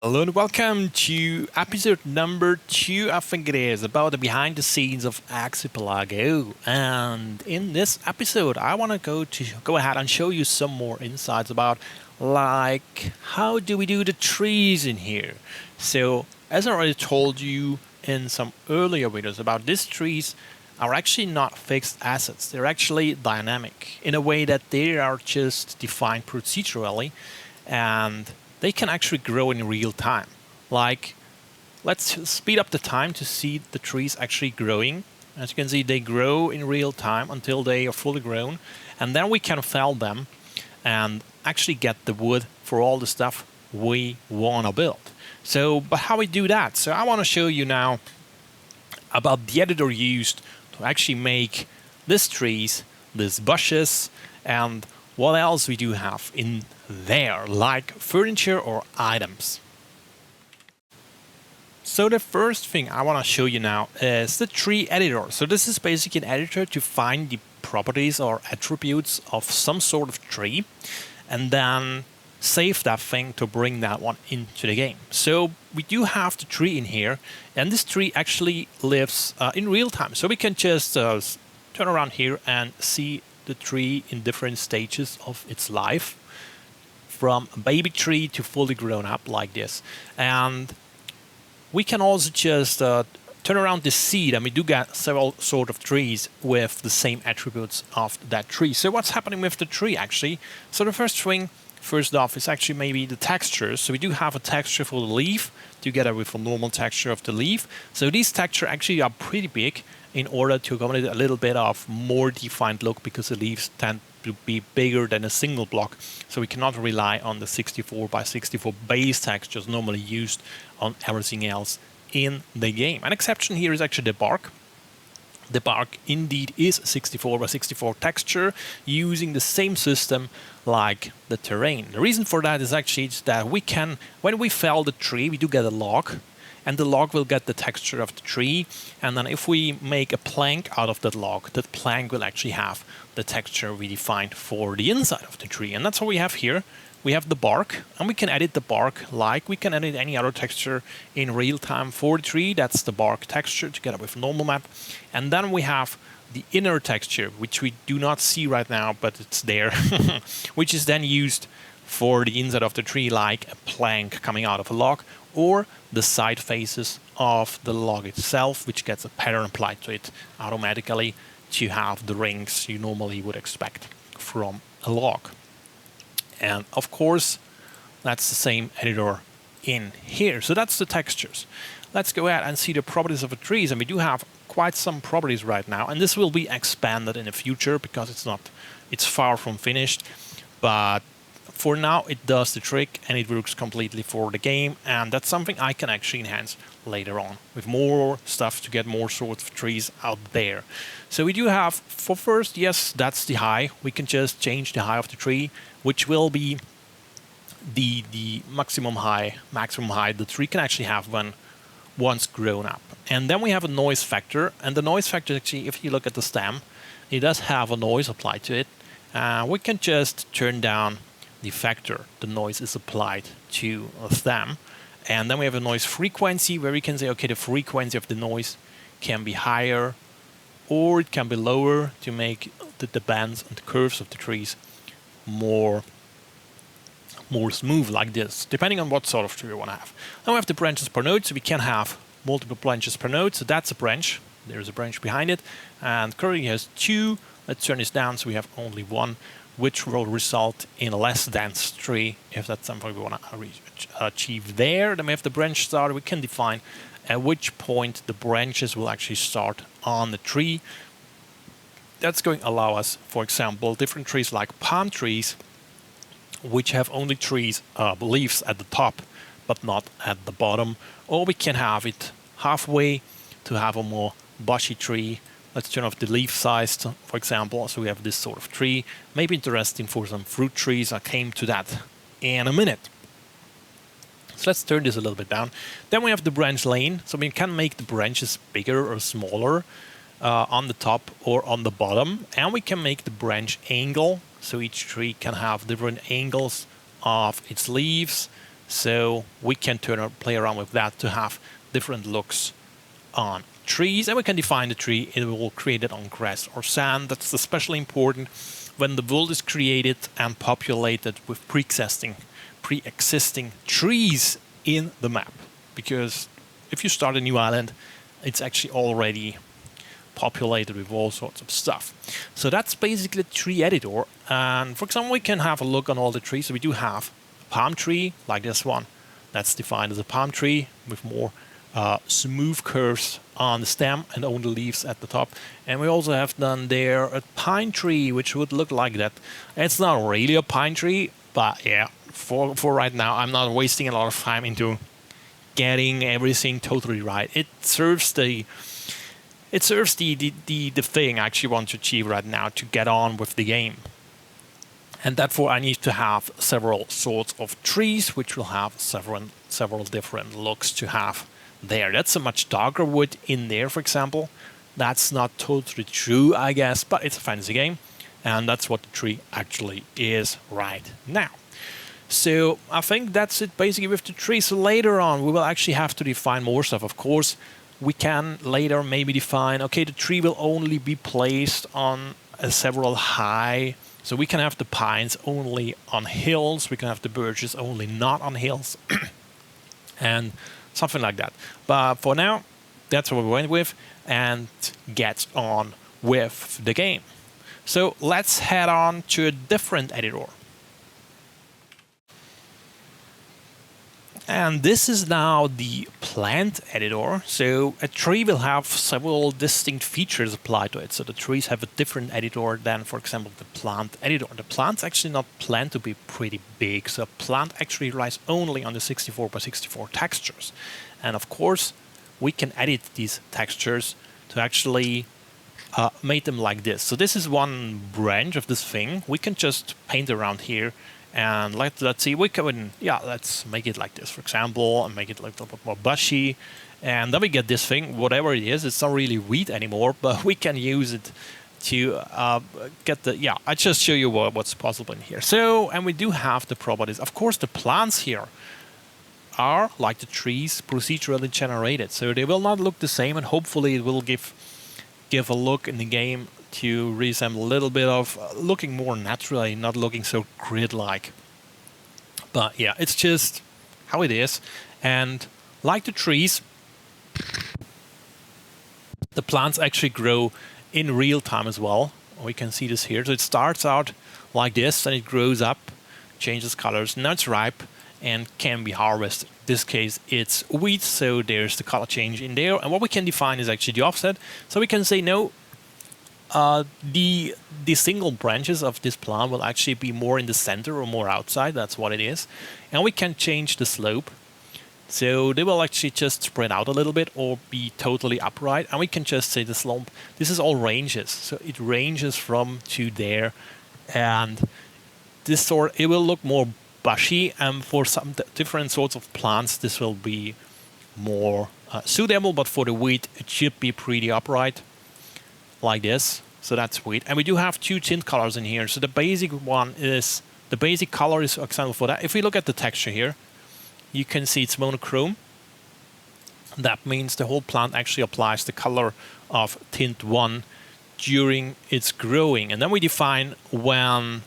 Hello and welcome to episode number 2, I think it is, about the behind the scenes of Exipelago. And in this episode, I want to go ahead and show you some more insights about how do we do the trees in here. So, as I already told you in some earlier videos about these trees are actually not fixed assets. They're actually dynamic in a way that they are just defined procedurally and they can actually grow in real time. Let's speed up the time to see the trees actually growing. As you can see, they grow in real time until they are fully grown, and then we can fell them and actually get the wood for all the stuff we want to build. But how we do that? So I want to show you now about the editor used to actually make these trees, these bushes, and what else we do have in there, like furniture or items. So the first thing I want to show you now is the tree editor. So this is basically an editor to find the properties or attributes of some sort of tree and then save that thing to bring that one into the game. So we do have the tree in here, and this tree actually lives in real time. So we can just turn around here and see the tree in different stages of its life, from a baby tree to fully grown up like this. And we can also just turn around the seed, and we do get several sort of trees with the same attributes of that tree. So what's happening with the tree actually? So the first off is actually maybe the texture. So we do have a texture for the leaf together with a normal texture of the leaf. So these textures actually are pretty big in order to accommodate a little bit of more defined look, because the leaves tend to be bigger than a single block. So we cannot rely on the 64 by 64 base textures normally used on everything else in the game. An exception here is actually the bark. The bark indeed is 64 by 64 texture using the same system like the terrain. The reason for that is actually that we can, when we fell the tree, we do get a log, and the log will get the texture of the tree, and then if we make a plank out of that log, that plank will actually have the texture we defined for the inside of the tree. And that's what we have here. We have the bark, and we can edit the bark like we can edit any other texture in real time for the tree. That's the bark texture together with normal map. And then we have the inner texture, which we do not see right now, but it's there, which is then used for the inside of the tree, like a plank coming out of a log, or the side faces of the log itself, which gets a pattern applied to it automatically to have the rings you normally would expect from a log. And of course, that's the same editor in here. So that's the textures. Let's go ahead and see the properties of the trees. And we do have quite some properties right now. And this will be expanded in the future because it's far from finished. But for now, it does the trick and it works completely for the game. And that's something I can actually enhance later on with more stuff to get more sorts of trees out there. So we do have, for first, yes, that's the high. We can just change the height of the tree, which will be the maximum height the tree can actually have when once grown up. And then we have a noise factor, and the noise factor actually, if you look at the stem, it does have a noise applied to it. We can just turn down the factor the noise is applied to a stem. And then we have a noise frequency, where we can say, okay, the frequency of the noise can be higher or it can be lower to make the bends and the curves of the trees more smooth like this, depending on what sort of tree we want to have. Then we have the branches per node, so we can have multiple branches per node. So that's a branch. There's a branch behind it, and currently has 2. Let's turn this down so we have only 1, which will result in a less dense tree if that's something we want to achieve there. Then we have the branch starter. We can define at which point the branches will actually start on the tree. That's going to allow us, for example, different trees like palm trees, which have only leaves at the top, but not at the bottom. Or we can have it halfway to have a more bushy tree. Let's turn off the leaf size, for example, so we have this sort of tree. Maybe interesting for some fruit trees. I came to that in a minute. So let's turn this a little bit down. Then we have the branch lane, so we can make the branches bigger or smaller on the top or on the bottom. And we can make the branch angle, so each tree can have different angles of its leaves. So we can play around with that to have different looks on trees, and we can define the tree. It will create it on grass or sand. That's especially important when the world is created and populated with pre-existing trees in the map. Because if you start a new island, it's actually already populated with all sorts of stuff. So that's basically the tree editor. And for example, we can have a look on all the trees. So we do have a palm tree like this one. That's defined as a palm tree with more smooth curves on the stem and only leaves at the top. And we also have done there a pine tree, which would look like that. It's not really a pine tree, but yeah, for right now, I'm not wasting a lot of time into getting everything totally right. It serves the thing I actually want to achieve right now, to get on with the game. And therefore I need to have several sorts of trees, which will have several different looks to have there. That's a much darker wood in there, for example. That's not totally true, I guess, but it's a fantasy game, and that's what the tree actually is right now. So I think that's it basically with the tree. So later on we will actually have to define more stuff. Of course, we can later maybe define, okay, the tree will only be placed on several high. So we can have the pines only on hills. We can have the birches only not on hills. And something like that. But for now, that's what we went with, and get on with the game. So let's head on to a different editor. And this is now the plant editor. So a tree will have several distinct features applied to it. So the trees have a different editor than, for example, the plant editor. The plant's actually not planned to be pretty big. So a plant actually relies only on the 64 by 64 textures. And of course, we can edit these textures to actually make them like this. So this is one branch of this thing. We can just paint around here. And let's see, we can, let's make it like this, for example, and make it like a little bit more bushy. And then we get this thing, whatever it is. It's not really wheat anymore, but we can use it to get the, I just show you what's possible in here. So, and we do have the properties. Of course, the plants here are, like the trees, procedurally generated. So they will not look the same, and hopefully it will give a look in the game to resemble a little bit of looking more naturally, not looking so grid-like. But yeah, it's just how it is. And like the trees, the plants actually grow in real time as well. We can see this here. So it starts out like this, and it grows up, changes colors. Now it's ripe and can be harvested. In this case, it's wheat, so there's the color change in there. And what we can define is actually the offset. So we can say, no, the single branches of this plant will actually be more in the center or more outside. That's what it is. And we can change the slope. So they will actually just spread out a little bit or be totally upright. And we can just say the slope. This is all ranges. So it ranges from to there. And this sort, it will look more bushy. And for some different sorts of plants, this will be more suitable. But for the wheat, it should be pretty upright, like this. So that's wheat. And we do have two tint colors in here. So the basic one is, the basic color is, for example, for that. If we look at the texture here, you can see it's monochrome. That means the whole plant actually applies the color of tint 1 during its growing. And then we define when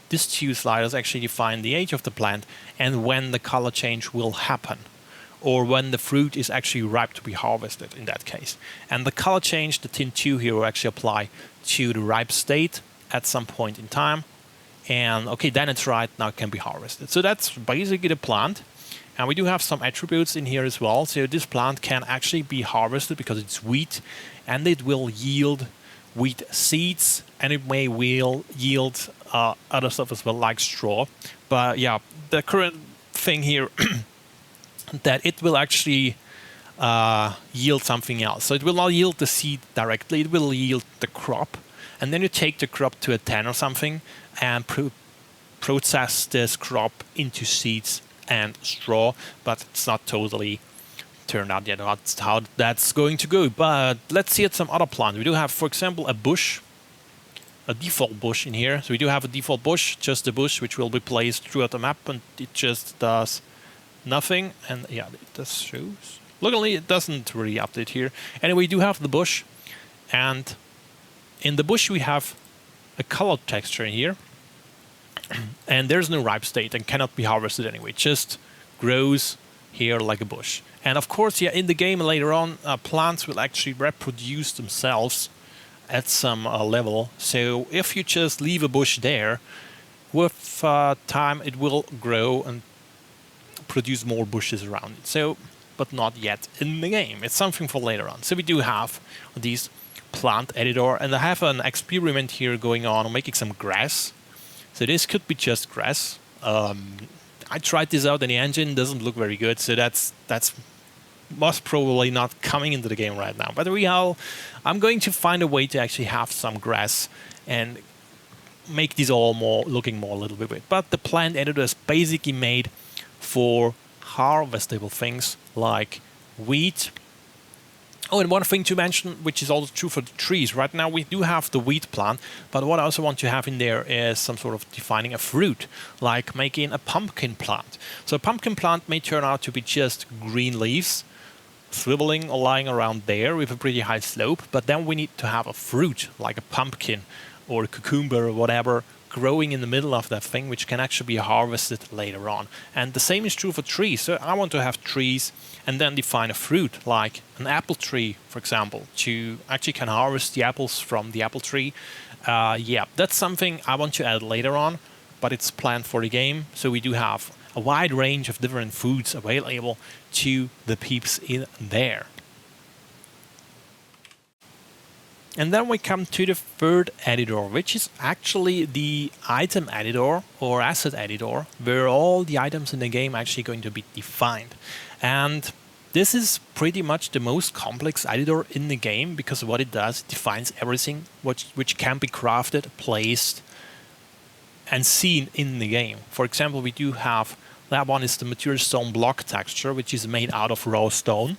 these two sliders actually define the age of the plant and when the color change will happen, or when the fruit is actually ripe to be harvested in that case. And the color change, the tint 2 here, will actually apply to the ripe state at some point in time. And okay, then it's right, now it can be harvested. So that's basically the plant. And we do have some attributes in here as well. So this plant can actually be harvested because it's wheat, and it will yield wheat seeds, and it may yield other stuff as well, like straw. But yeah, the current thing here that it will actually yield something else. So it will not yield the seed directly, it will yield the crop. And then you take the crop to a tan or something and process this crop into seeds and straw, but it's not totally turned out yet how that's going to go. But let's see at some other plants. We do have, for example, a bush, a default bush in here. So we do have a default bush, just a bush, which will be placed throughout the map, and it just does nothing, and yeah, it does shows. Luckily, it doesn't really update here. Anyway, we do have the bush, and in the bush we have a colored texture here, and there's no ripe state and cannot be harvested anyway. It just grows here like a bush. And of course, yeah, in the game later on, plants will actually reproduce themselves at some level. So if you just leave a bush there, with time it will grow and produce more bushes around it. So, but not yet in the game. It's something for later on. So we do have these plant editor, and I have an experiment here going on making some grass. So this could be just grass. I tried this out in the engine, doesn't look very good, so that's most probably not coming into the game right now. But I'm going to find a way to actually have some grass and make these all looking more a little bit weird. But the plant editor is basically made for harvestable things like wheat. Oh, and one thing to mention, which is also true for the trees. Right now we do have the wheat plant, but what I also want to have in there is some sort of defining a fruit, like making a pumpkin plant. So a pumpkin plant may turn out to be just green leaves, swiveling or lying around there with a pretty high slope, but then we need to have a fruit, like a pumpkin or a cucumber or whatever, growing in the middle of that thing, which can actually be harvested later on. And the same is true for trees. So I want to have trees and then define a fruit, like an apple tree, for example, to actually can harvest the apples from the apple tree. Yeah, that's something I want to add later on, but it's planned for the game. So we do have a wide range of different foods available to the peeps in there. And then we come to the third editor, which is actually the item editor or asset editor, where all the items in the game are actually going to be defined. And this is pretty much the most complex editor in the game, because what it does, it defines everything which can be crafted, placed, and seen in the game. For example, we do have, that one is the material stone block texture, which is made out of raw stone.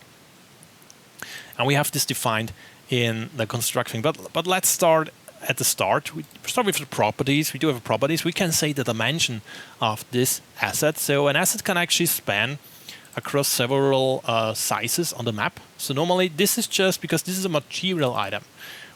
And we have this defined in the construction. But let's start at the start. We start with the properties. We do have properties. We can say the dimension of this asset. So an asset can actually span across several sizes on the map. So normally this is just because this is a material item.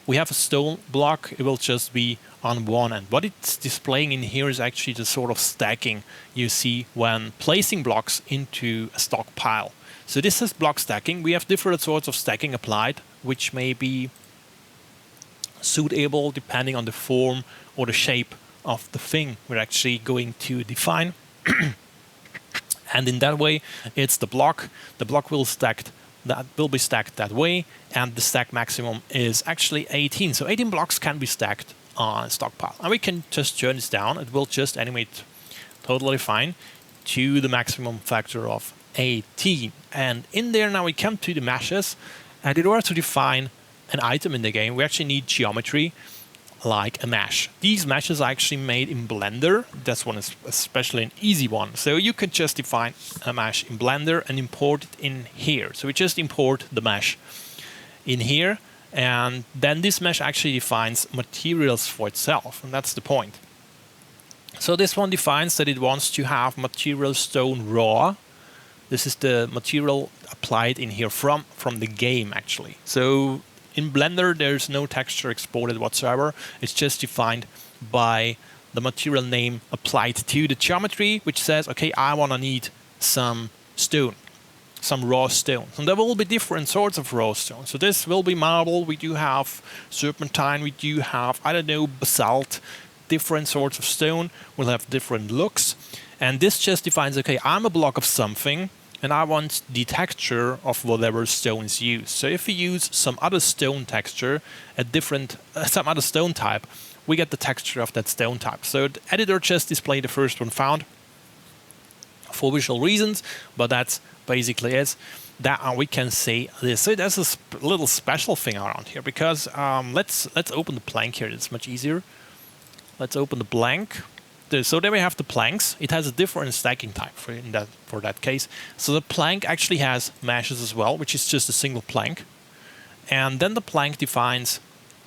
We have a stone block, it will just be on one end. What it's displaying in here is actually the sort of stacking you see when placing blocks into a stockpile. So this is block stacking. We have different sorts of stacking applied, which may be suitable depending on the form or the shape of the thing we're actually going to define. And in that way, it's the block. The block will be stacked that way, and the stack maximum is actually 18. So 18 blocks can be stacked on a stockpile. And we can just turn this down. It will just animate totally fine to the maximum factor of 18. And in there now we come to the meshes, and in order to define an item in the game, we actually need geometry like a mesh. These meshes are actually made in Blender. This one is especially an easy one. So you can just define a mesh in Blender and import it in here. So we just import the mesh in here, and then this mesh actually defines materials for itself, and that's the point. So this one defines that it wants to have material stone raw. This is the material applied in here from the game actually. So in Blender there's no texture exported whatsoever. It's just defined by the material name applied to the geometry, which says, okay, I want to need some stone, some raw stone. And there will be different sorts of raw stone. So this will be marble, we do have serpentine, we do have, I don't know, basalt, different sorts of stone will have different looks. And this just defines, okay, I'm a block of something, and I want the texture of whatever stone is used. So if we use some other stone texture, some other stone type, we get the texture of that stone type. So the editor just displayed the first one found for visual reasons, but that's basically it. That we can say this. So there's a little special thing around here, because let's open the plank here. It's much easier. Let's open the blank. So there we have the planks. It has a different stacking type for that case. So the plank actually has meshes as well, which is just a single plank. And then the plank defines,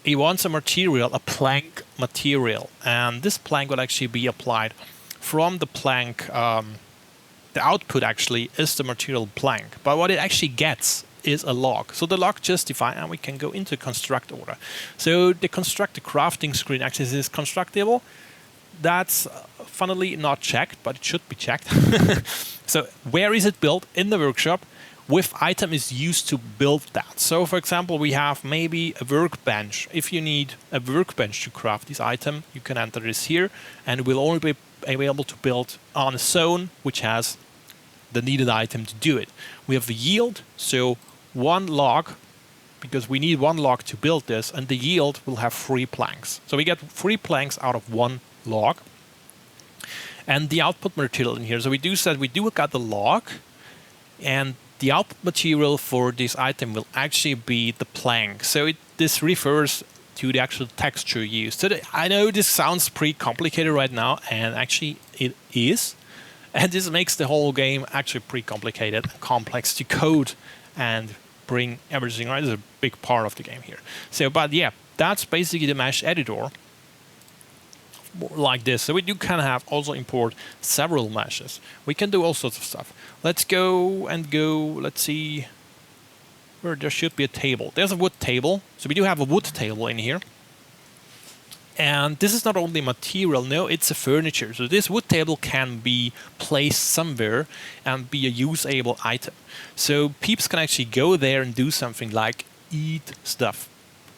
it wants a material, a plank material. And this plank will actually be applied from the plank the output actually is the material blank, but what it actually gets is a log. So the log just defines, and we can go into construct order. So the construct the crafting screen actually is constructible. That's funnily not checked, but it should be checked. So where is it built? In the workshop. With item is used to build that. So for example, we have maybe a workbench. If you need a workbench to craft this item, you can enter this here, and it will only be able to build on a zone which has the needed item to do it. We have the yield, so 1 log, because we need 1 log to build this, and the yield will have 3 planks. So we get 3 planks out of 1 log. And the output material in here, so we do got the log, and the output material for this item will actually be the plank. So this refers to the actual texture used. So I know this sounds pretty complicated right now, and actually it is. And this makes the whole game actually pretty complicated and complex to code and bring everything right. It's a big part of the game here. So, but yeah, that's basically the mesh editor. Like this. So we do kind of have also import several meshes. We can do all sorts of stuff. Let's go, let's see where there should be a table. There's a wood table. So we do have a wood table in here. And this is not only material, no, it's a furniture. So this wood table can be placed somewhere and be a usable item. So peeps can actually go there and do something like eat stuff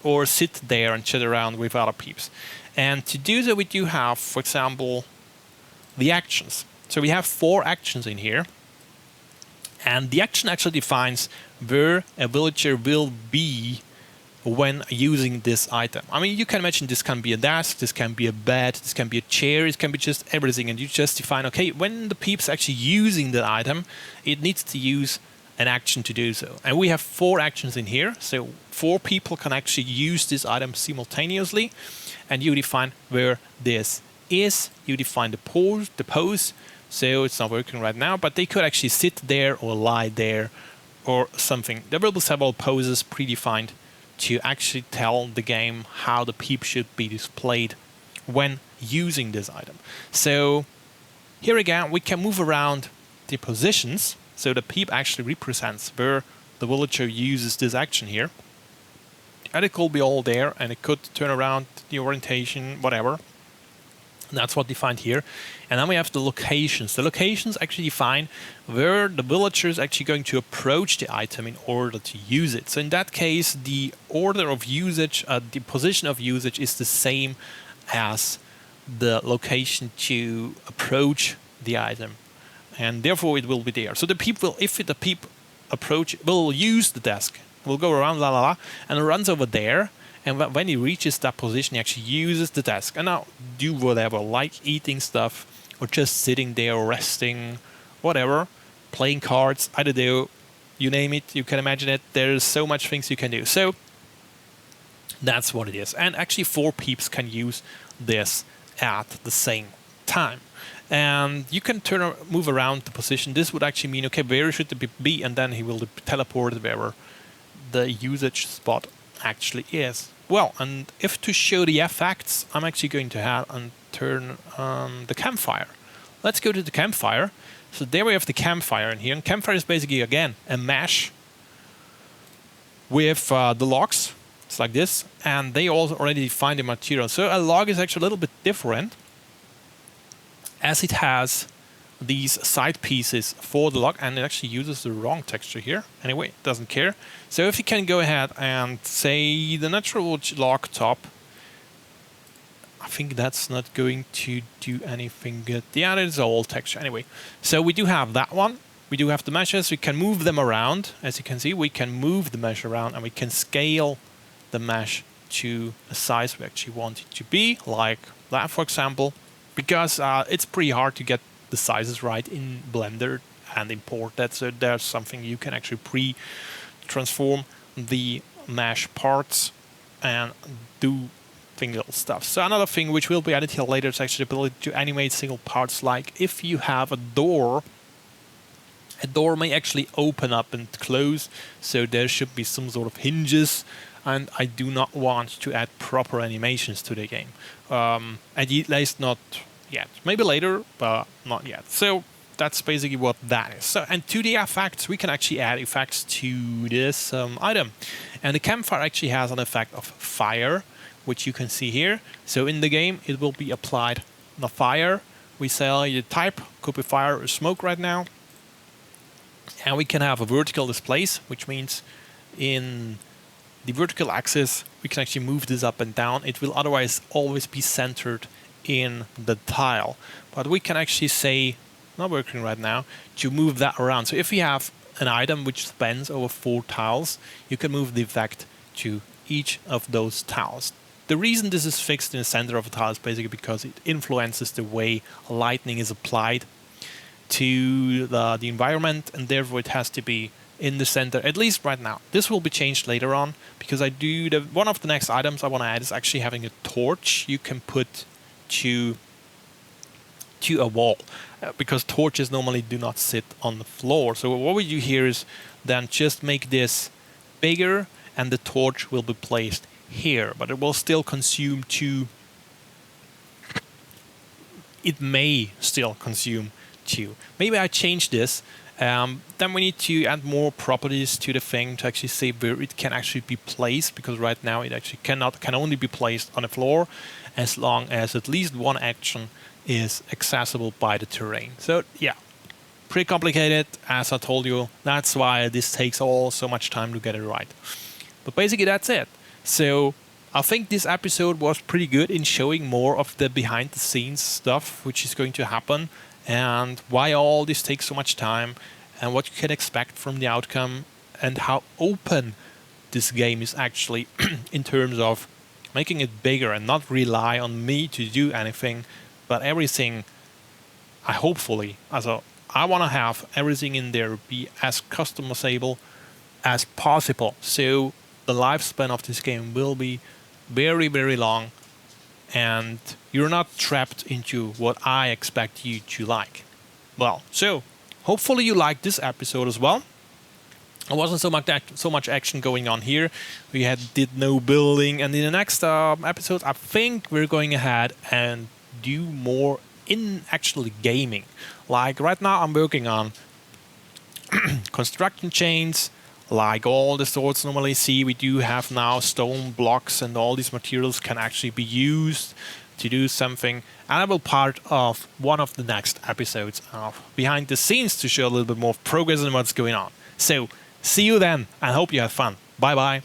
or sit there and chat around with other peeps. And to do that, we do have, for example, the actions. So we have 4 actions in here. And the action actually defines where a villager will be when using this item. I mean, you can imagine this can be a desk, this can be a bed, this can be a chair, it can be just everything. And you just define, okay, when the peep's actually using that item, it needs to use an action to do so. And we have 4 actions in here. So 4 people can actually use this item simultaneously. And you define where this is. You define the pose. So it's not working right now, but they could actually sit there or lie there or something. There will be several poses predefined to actually tell the game how the peep should be displayed when using this item. So here again, we can move around the positions. So the peep actually represents where the villager uses this action here. And it could be all there, and it could turn around the orientation, whatever. That's what defined here. And then we have the locations. The locations actually define where the villager is actually going to approach the item in order to use it. So in that case, the order of usage, the position of usage is the same as the location to approach the item. And therefore it will be there. So the peep will, if the peep approach, will use the desk. Will go around, and runs over there. And when he reaches that position, he actually uses the desk. And now do whatever, like eating stuff, or just sitting there, resting, whatever, playing cards, I don't know, you name it, you can imagine it. There's so much things you can do. So that's what it is. And actually 4 peeps can use this at the same time. And you can move around the position. This would actually mean, okay, where should the peep be? And then he will teleport wherever the usage spot actually is. Well, and if to show the effects, I'm actually going to have and turn on the campfire. Let's go to the campfire. So there we have the campfire in here. And campfire is basically, again, a mesh with the logs. It's like this. And they also already define the material. So a log is actually a little bit different, as it has these side pieces for the log, and it actually uses the wrong texture here. Anyway, it doesn't care. So if you can go ahead and say the natural log top, I think that's not going to do anything good. Yeah, it's all texture anyway. So we do have that one. We do have the meshes. We can move them around. As you can see, we can move the mesh around, and we can scale the mesh to a size we actually want it to be, like that, for example, because it's pretty hard to get the sizes right in Blender and import that. So there's something you can actually transform the mesh parts and do single stuff. So another thing which will be added here later is actually the ability to animate single parts. Like if you have a door may actually open up and close, so there should be some sort of hinges, and I do not want to add proper animations to the game. At least not yet. Maybe later, but not yet. So that's basically what that is. So, and to the effects, we can actually add effects to this item. And the campfire actually has an effect of fire, which you can see here. So in the game, it will be applied the fire. We say the type could be fire or smoke right now. And we can have a vertical displace, which means in the vertical axis, we can actually move this up and down. It will otherwise always be centered in the tile. But we can actually say, not working right now, to move that around. So if you have an item which spans over 4 tiles, you can move the effect to each of those tiles. The reason this is fixed in the center of a tile is basically because it influences the way lightning is applied to the environment, and therefore it has to be in the center, at least right now. This will be changed later on, because one of the next items I want to add is actually having a torch you can put to a wall, because torches normally do not sit on the floor. So what we do here is then just make this bigger, and the torch will be placed here, but it will still consume 2. It may still consume 2. Maybe I change this. Then we need to add more properties to the thing to actually say where it can actually be placed, because right now it actually can only be placed on the floor as long as at least one action is accessible by the terrain. So yeah, pretty complicated, as I told you. That's why this takes so much time to get it right. But basically that's it. So I think this episode was pretty good in showing more of the behind the scenes stuff which is going to happen, and why all this takes so much time, and what you can expect from the outcome, and how open this game is actually in terms of making it bigger and not rely on me to do anything, but everything, I want to have everything in there be as customizable as possible. So the lifespan of this game will be very, very long, and you're not trapped into what I expect you to like. Well, so hopefully you liked this episode as well. There wasn't so much action going on here. We did no building, and in the next episode, I think we're going ahead and do more in actually gaming. Like right now, I'm working on construction chains, like all the sorts normally see. We do have now stone blocks, and all these materials can actually be used to do something. And I will part of one of the next episodes of behind the scenes to show a little bit more progress and what's going on. So see you then, and hope you have fun. Bye bye.